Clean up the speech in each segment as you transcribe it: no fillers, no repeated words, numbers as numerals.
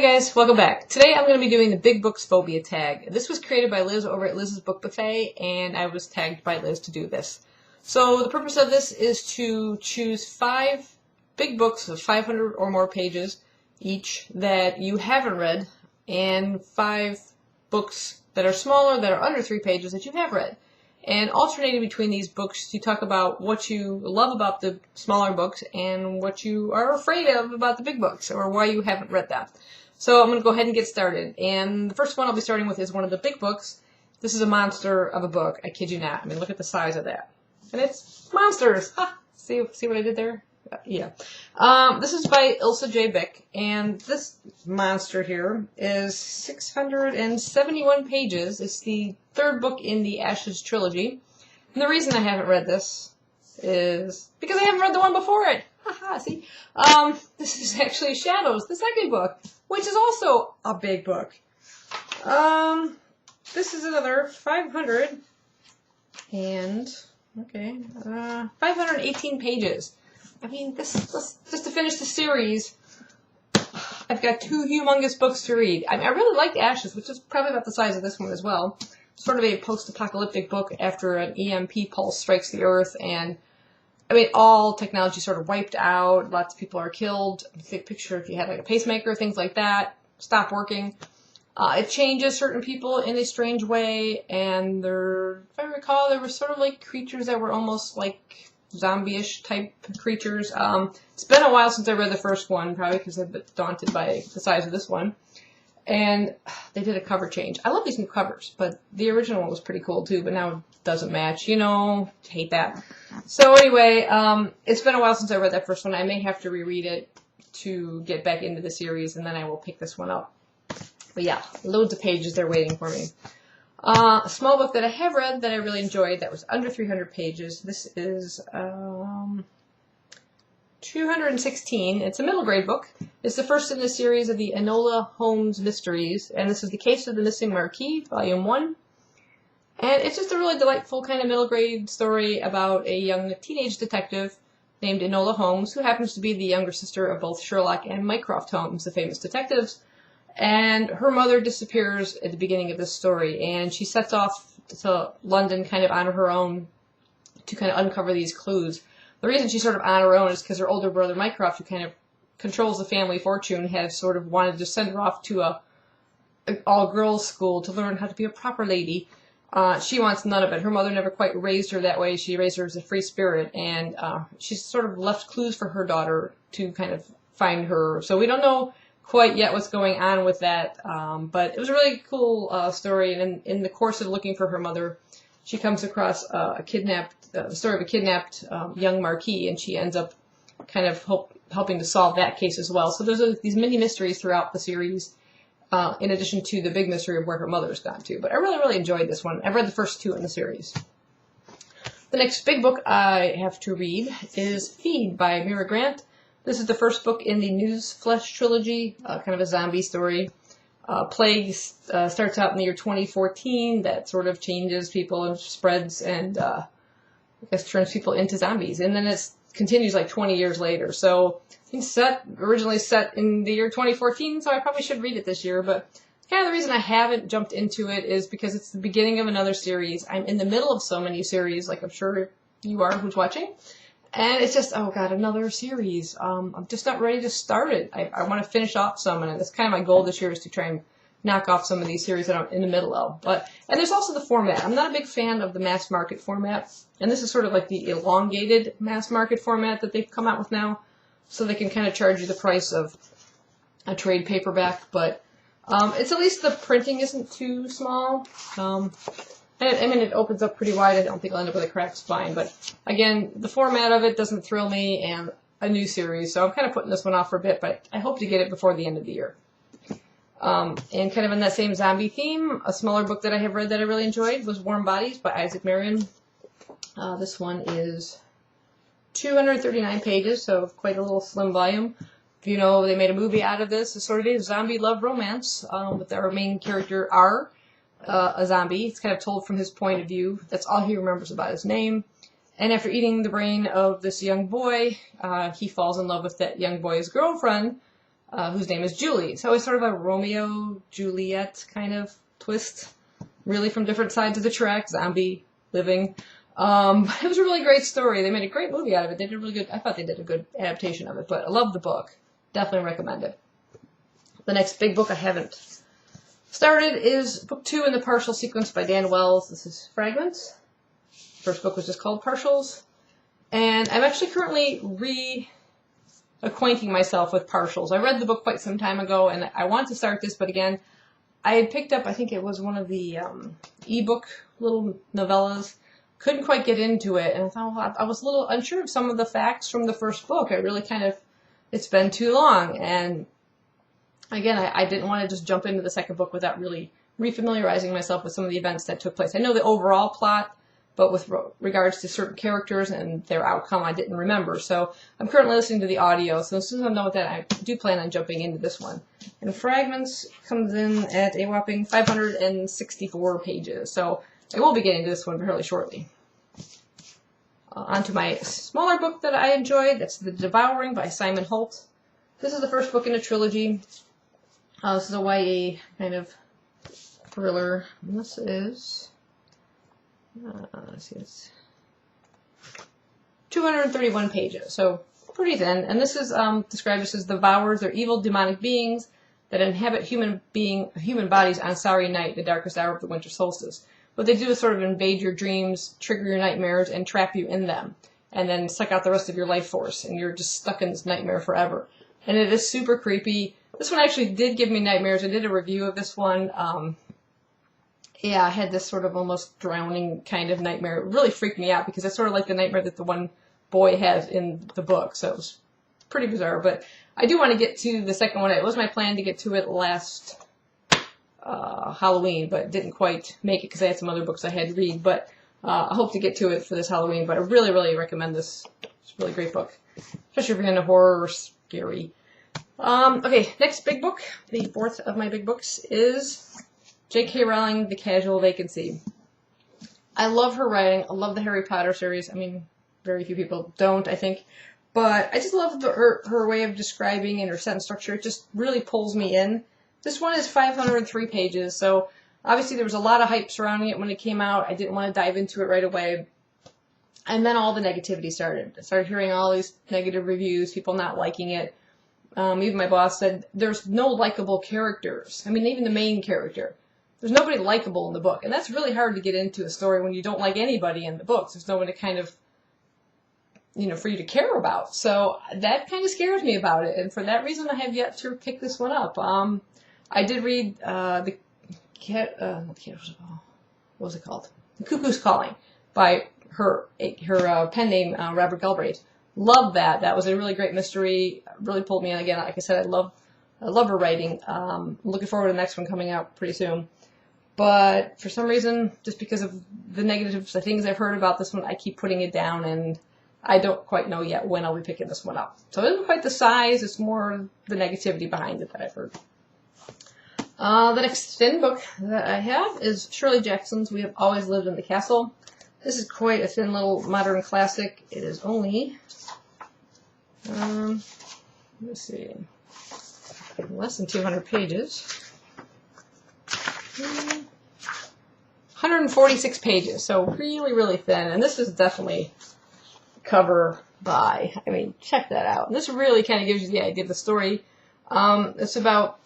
Hi guys, welcome back. Today I'm going to be doing the Big Books Phobia Tag. This was created by Liz over at Liz's Book Buffet, and I was tagged by Liz to do this. So the purpose of this is to choose 5 big books of 500 or more pages each that you haven't read, and 5 books that are smaller, that are under 3 pages, that you have read. And alternating between these books, you talk about what you love about the smaller books and what you are afraid of about the big books, or why you haven't read them. So I'm going to go ahead and get started. And the first one I'll be starting with is one of the big books. This is a monster of a book. I kid you not. I mean, look at the size of that. And it's monsters. Ha! See what I did there? Yeah. This is by Ilsa J. Bick, and this monster here is 671 pages. It's the 3rd book in the Ashes trilogy. And the reason I haven't read this is because I haven't read the one before it. Haha, see? This is actually Shadows, the 2nd book, which is also a big book. This is another 518 pages. I mean, just to finish the series, I've got 2 humongous books to read. I really liked Ashes, which is probably about the size of this one as well. Sort of a post-apocalyptic book after an EMP pulse strikes the Earth, and I mean, all technology sort of wiped out. Lots of people are killed. Take a picture if you had like a pacemaker, things like that, stop working. It changes certain people in a strange way, and if I recall, there were sort of like creatures that were almost like zombie-ish type creatures. It's been a while since I read the first one, probably because I've been daunted by the size of this one. And they did a cover change. I love these new covers, but the original one was pretty cool too, but now it doesn't match. You know, hate that. So anyway, it's been a while since I read that first one. I may have to reread it to get back into the series, and then I will pick this one up. But yeah, loads of pages there waiting for me. A small book that I have read that I really enjoyed that was under 300 pages. This is 216. It's a middle grade book. It's the first in the series of the Enola Holmes mysteries, and this is The Case of the Missing Marquis, Volume 1. And it's just a really delightful kind of middle grade story about a young teenage detective named Enola Holmes, who happens to be the younger sister of both Sherlock and Mycroft Holmes, the famous detectives. And her mother disappears at the beginning of this story, and she sets off to London kind of on her own to kind of uncover these clues. The reason she's sort of on her own is because her older brother Mycroft, who kind of controls the family fortune, has sort of wanted to send her off to an all-girls school to learn how to be a proper lady. She wants none of it. Her mother never quite raised her that way. She raised her as a free spirit, and she's sort of left clues for her daughter to kind of find her. So we don't know quite yet what's going on with that, but it was a really cool story, and in the course of looking for her mother, she comes across the story of a kidnapped young Marquis, and she ends up kind of helping to solve that case as well. So there's these mini mysteries throughout the series, in addition to the big mystery of where her mother's gone to. But I really, really enjoyed this one. I've read the first 2 in the series. The next big book I have to read is Feed by Mira Grant. This is the first book in the Newsflesh trilogy, kind of a zombie story. Plague starts out in the year 2014. That sort of changes people and spreads and I guess turns people into zombies. And then it continues like 20 years later. So it's originally set in the year 2014, so I probably should read it this year. But kind of the reason I haven't jumped into it is because it's the beginning of another series. I'm in the middle of so many series, like I'm sure you are who's watching. And it's just, oh god, another series. I'm just not ready to start it. I want to finish off some, and that's kind of my goal this year, is to try and knock off some of these series that I'm in the middle of. And there's also the format. I'm not a big fan of the mass market format, and this is sort of like the elongated mass market format that they've come out with now, so they can kind of charge you the price of a trade paperback. But it's at least the printing isn't too small. I mean, it opens up pretty wide. I don't think I'll end up with a cracked spine. But again, the format of it doesn't thrill me, and a new series. So I'm kind of putting this one off for a bit, but I hope to get it before the end of the year. And kind of in that same zombie theme, a smaller book that I have read that I really enjoyed was Warm Bodies by Isaac Marion. This one is 239 pages, so quite a little slim volume. If you know, they made a movie out of this. It's sort of a zombie love romance with our main character, R. A zombie. It's kind of told from his point of view. That's all he remembers about his name. And after eating the brain of this young boy, he falls in love with that young boy's girlfriend, whose name is Julie. So it's sort of a Romeo Juliet kind of twist, really from different sides of the track, zombie living. It was a really great story. They made a great movie out of it. They did really good. I thought they did a good adaptation of it, but I love the book. Definitely recommend it. The next big book I haven't started is book 2 in the partial sequence by Dan Wells. This is Fragments. First book was just called Partials. And I'm actually currently reacquainting myself with partials. I read the book quite some time ago, and I want to start this, but again, I had picked up, I think it was one of the ebook little novellas. Couldn't quite get into it, and I thought, well, I was a little unsure of some of the facts from the first book. I really it's been too long, and again, I didn't want to just jump into the second book without really refamiliarizing myself with some of the events that took place. I know the overall plot, but with regards to certain characters and their outcome, I didn't remember. So I'm currently listening to the audio, so as soon as I'm done with that, I do plan on jumping into this one. And Fragments comes in at a whopping 564 pages, so I will be getting to this one fairly shortly. On to my smaller book that I enjoyed. That's The Devouring by Simon Holt. This is the first book in a trilogy. This is a YA kind of thriller. And this is, let's see, it's 231 pages, so pretty thin. And this is described as devourers. They're evil demonic beings that inhabit human bodies on Starry Night, the darkest hour of the winter solstice. What they do is sort of invade your dreams, trigger your nightmares, and trap you in them, and then suck out the rest of your life force, and you're just stuck in this nightmare forever. And it is super creepy. This one actually did give me nightmares. I did a review of this one. Yeah, I had this sort of almost drowning kind of nightmare. It really freaked me out because it's sort of like the nightmare that the one boy has in the book, so it was pretty bizarre. But I do want to get to the second one. It was my plan to get to it last Halloween, but didn't quite make it because I had some other books I had to read. But I hope to get to it for this Halloween. But I really, really recommend this. It's a really great book, especially if you're into horror or scary. Okay, next big book, the fourth of my big books, is J.K. Rowling, The Casual Vacancy. I love her writing. I love the Harry Potter series. I mean, very few people don't, I think. But I just love her way of describing and her sentence structure. It just really pulls me in. This one is 503 pages, so obviously there was a lot of hype surrounding it when it came out. I didn't want to dive into it right away. And then all the negativity started. I started hearing all these negative reviews, people not liking it. Even my boss said there's no likable characters. I mean, even the main character. There's nobody likable in the book. And that's really hard to get into a story when you don't like anybody in the books. There's no one to kind of, for you to care about. So that kind of scares me about it. And for that reason, I have yet to pick this one up. I did read what was it called? The Cuckoo's Calling by her pen name, Robert Galbraith. Love that. That was a really great mystery. Really pulled me in again. Like I said, I love her writing. Looking forward to the next one coming out pretty soon. But for some reason, just because of the negatives, the things I've heard about this one, I keep putting it down, and I don't quite know yet when I'll be picking this one up. So it isn't quite the size, it's more the negativity behind it that I've heard. The next thin book that I have is Shirley Jackson's We Have Always Lived in the Castle. This is quite a thin little modern classic. It is only, let's see, less than 200 pages. 146 pages, so really, really thin. And this is definitely cover by. I mean, check that out. And this really kind of gives you the idea of the story. It's about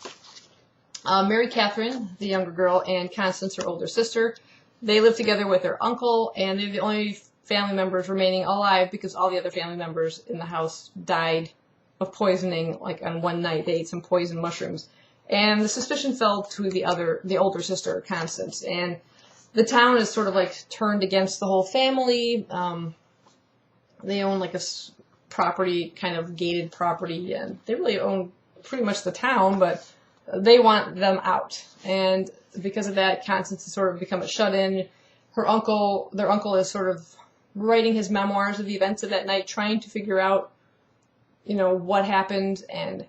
Mary Catherine, the younger girl, and Constance, her older sister. They live together with their uncle, and they're the only family members remaining alive because all the other family members in the house died of poisoning, like on one night. They ate some poison mushrooms. And the suspicion fell to the older sister, Constance. And the town is sort of like turned against the whole family. They own like a property, kind of gated property, and they really own pretty much the town, but they want them out. And because of that, Constance has sort of become a shut-in. Their uncle is sort of writing his memoirs of the events of that night, trying to figure out, what happened. And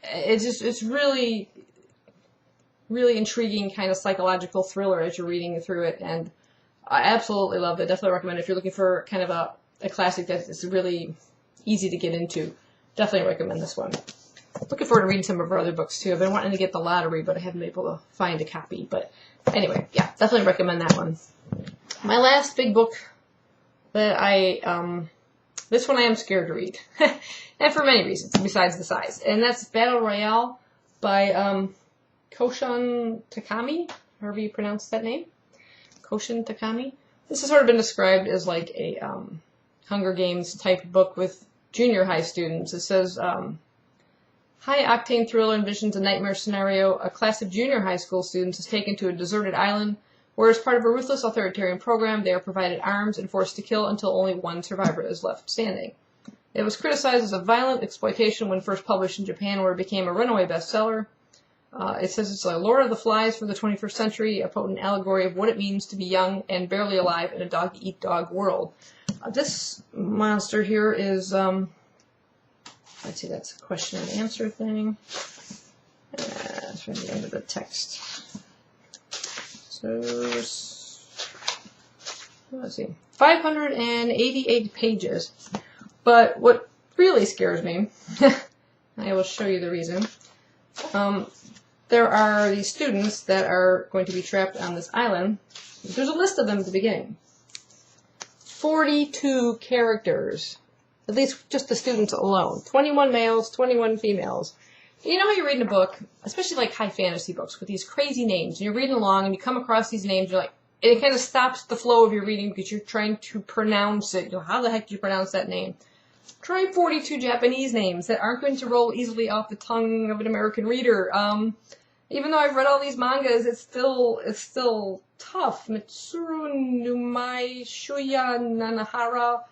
it's really, really intriguing kind of psychological thriller as you're reading through it. And I absolutely love it. Definitely recommend it. If you're looking for kind of a classic that is really easy to get into. Definitely recommend this one. looking forward to reading some of her other books too. I've been wanting to get The Lottery, but I haven't been able to find a copy. But anyway, yeah, definitely recommend that one. My last big book that this one I am scared to read. And for many reasons, besides the size. And that's Battle Royale by Koshan Takami, however you pronounce that name. Koshan Takami. This has sort of been described as like a Hunger Games type book with junior high students. It says, high-octane thriller envisions a nightmare scenario. A class of junior high school students is taken to a deserted island where, as part of a ruthless authoritarian program, they are provided arms and forced to kill until only one survivor is left standing. It was criticized as a violent exploitation when first published in Japan, where it became a runaway bestseller. It says it's a Lord of the Flies for the 21st century, a potent allegory of what it means to be young and barely alive in a dog-eat-dog world. This monster here is, let's see, that's a question and answer thing. That's from the end of the text. So, let's see, 588 pages. But what really scares me, I will show you the reason. There are these students that are going to be trapped on this island. There's a list of them at the beginning. 42 characters, at least just the students alone. 21 males, 21 females. You know how you're reading a book, especially like high fantasy books with these crazy names, and you're reading along and you come across these names, you're like, it kind of stops the flow of your reading because you're trying to pronounce it. You know, how the heck do you pronounce that name? Try 42 Japanese names that aren't going to roll easily off the tongue of an American reader. Even though I've read all these mangas, it's still tough. Mitsuru Numai Shuya Nanahara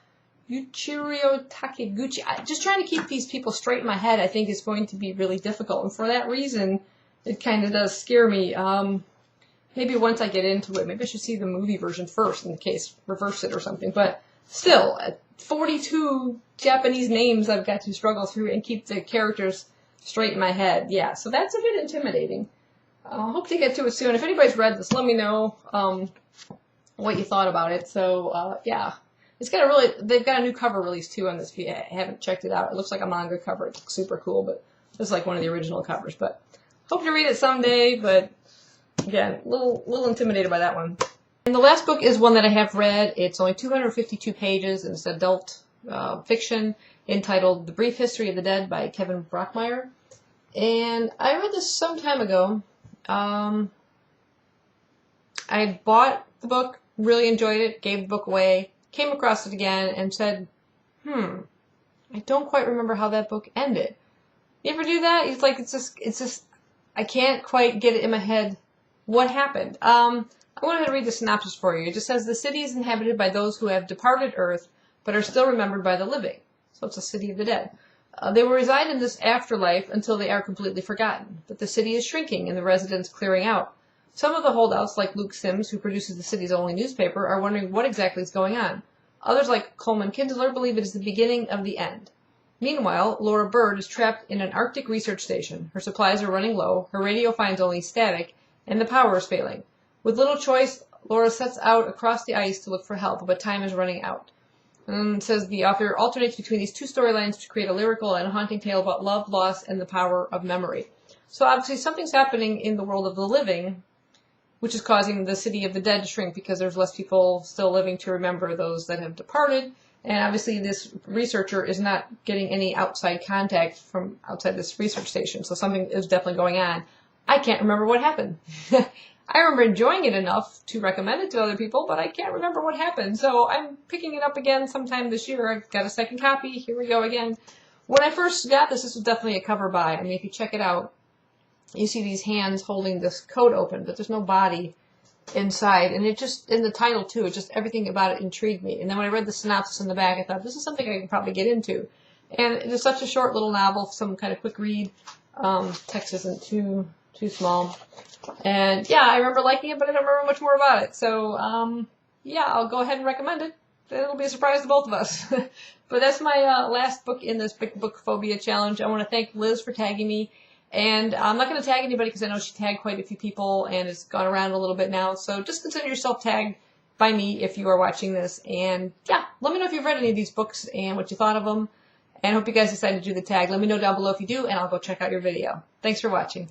Yuchirio Takeguchi. Just trying to keep these people straight in my head, I think, is going to be really difficult. And for that reason, it kind of does scare me. Maybe once I get into it, maybe I should see the movie version first, in case reverse it or something. But still, 42 Japanese names I've got to struggle through and keep the characters straight in my head. Yeah, so that's a bit intimidating. I hope to get to it soon. If anybody's read this, let me know what you thought about it. So, yeah. It's got they've got a new cover release too on this. If you haven't checked it out, it looks like a manga cover. It looks super cool, but it's like one of the original covers. But hope to read it someday, but again, a little intimidated by that one. And the last book is one that I have read. It's only 252 pages, and it's adult fiction entitled The Brief History of the Dead by Kevin Brockmeyer. And I read this some time ago. I bought the book, really enjoyed it, gave the book away, came across it again, and said, I don't quite remember how that book ended. You ever do that? It's like, it's just, I can't quite get it in my head what happened. I wanted to read the synopsis for you. It just says, the city is inhabited by those who have departed Earth, but are still remembered by the living. So it's a city of the dead. They will reside in this afterlife until they are completely forgotten. But the city is shrinking and the residents clearing out. Some of the holdouts, like Luke Sims, who produces the city's only newspaper, are wondering what exactly is going on. Others, like Coleman Kindler, believe it is the beginning of the end. Meanwhile, Laura Bird is trapped in an Arctic research station. Her supplies are running low, her radio finds only static, and the power is failing. With little choice, Laura sets out across the ice to look for help, but time is running out. And it says the author alternates between these two storylines to create a lyrical and a haunting tale about love, loss, and the power of memory. So obviously something's happening in the world of the living, which is causing the city of the dead to shrink because there's less people still living to remember those that have departed. And obviously this researcher is not getting any outside contact from outside this research station. So something is definitely going on. I can't remember what happened. I remember enjoying it enough to recommend it to other people, but I can't remember what happened. So I'm picking it up again sometime this year. I've got a second copy. Here we go again. When I first got this was definitely a cover buy. I mean, if you check it out, you see these hands holding this coat open, but there's no body inside. And it just, in the title too, it just, everything about it intrigued me. And then when I read the synopsis in the back, I thought, this is something I can probably get into. And it's such a short little novel, some kind of quick read. Text isn't too small. And yeah, I remember liking it, but I don't remember much more about it. So, yeah, I'll go ahead and recommend it. It'll be a surprise to both of us. But that's my last book in this Big Book Phobia Challenge. I want to thank Liz for tagging me. And I'm not going to tag anybody because I know she tagged quite a few people and it's gone around a little bit now. So just consider yourself tagged by me if you are watching this. And yeah, let me know if you've read any of these books and what you thought of them. And I hope you guys decide to do the tag. Let me know down below if you do, and I'll go check out your video. Thanks for watching.